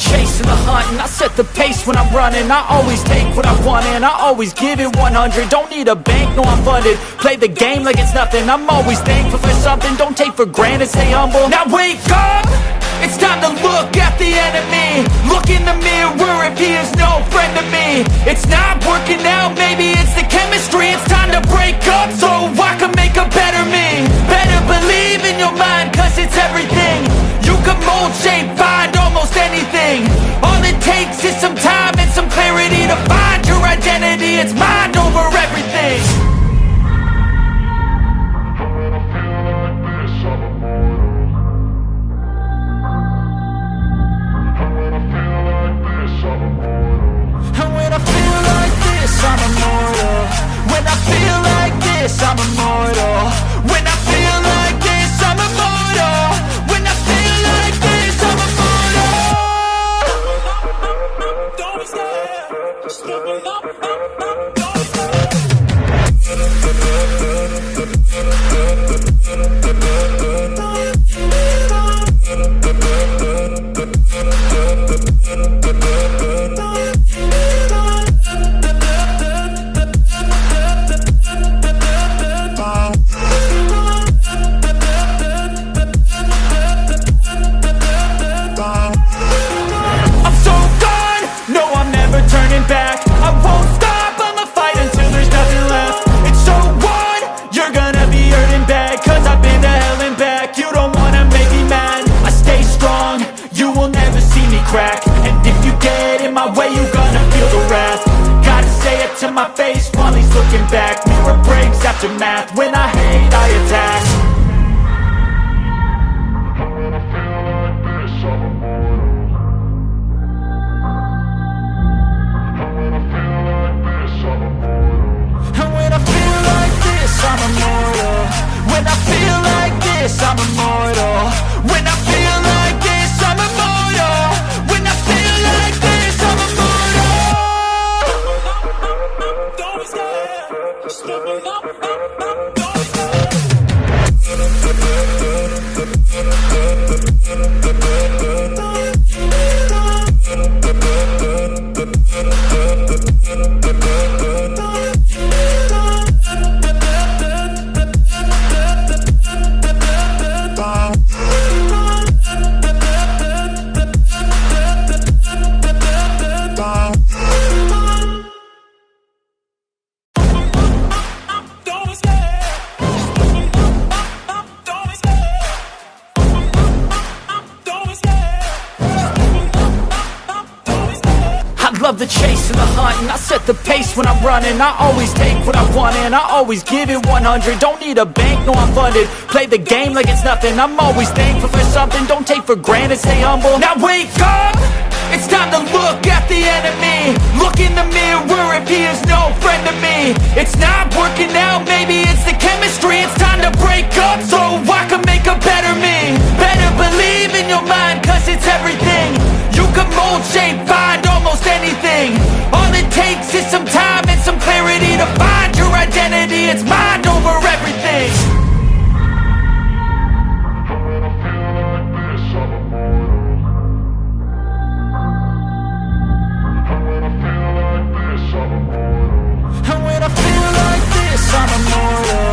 chase and the hunt, and I set the pace when I'm running. I always take what I want and I always give it 100. Don't need a bank, no I'm funded. Play the game like it's nothing. I'm always thankful for something. Don't take for granted, stay humble. Now wake up! It's time to look at the enemy. Look in the mirror if he is no friend to me. It's not working out, maybe it's the chemistry. It's time to break up so I can make a better me. Better believe in your mind, cause it's everything. You can mold, shape, find almost anything. All it takes is some time and some clarity to find your identity. It's mind over everything. I'm immortal. When I feel like this, I'm immortal. When I feel like this, I'm immortal. When I feel like this, I'm immortal. Don't be scared. Just open up. Don't be scared. Back. I won't stop, I'ma fight until there's nothing left. It's so on, you're gonna be hurting bad, cause I've been to hell and back. You don't wanna make me mad, I stay strong, you will never see me crack. And if you get in my way, you're gonna feel the wrath. Gotta say it to my face while he's looking back. Mirror breaks after math, when I hate I attack. I'm immortal. When I feel like this, I'm immortal. When I feel like this, I'm immortal. When I feel like this, I'm immortal. Don't be scared. Just open up. Don't be scared. Love the chase and the hunt, and I set the pace when I'm running. I always take what I want and I always give it 100. Don't need a bank, no I'm funded. Play the game like it's nothing. I'm always thankful for something. Don't take for granted, stay humble. Now wake up! It's time to look at the enemy. Look in the mirror if he is no friend to me. It's not working out, maybe it's the chemistry. It's time to break up so I can make a better me. Better believe in your mind, cause it's everything. You can mold, shape, find almost anything. All it takes is some time and some clarity to find your identity. It's mind over everything. And when I feel like this, I'm immortal.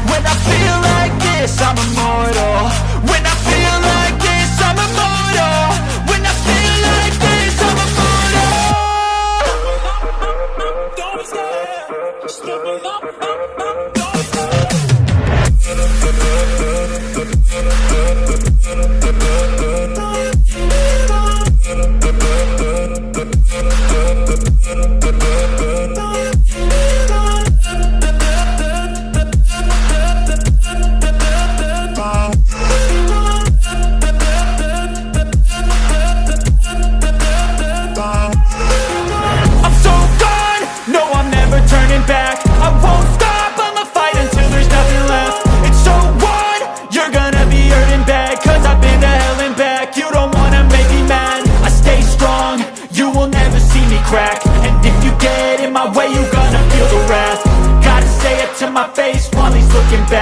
When I feel like this, I'm immortal. When I feel like this, I'm immortal. When I feel like this, I'm immortal. Don't be scared. Just open up. Don't be scared. Back. I won't stop, I'ma fight until there's nothing left. It's so on, you're gonna be hurting bad, cause I've been to hell and back. You don't wanna make me mad, I stay strong, you will never see me crack. And if you get in my way, you're gonna feel the wrath. Gotta say it to my face while he's looking back.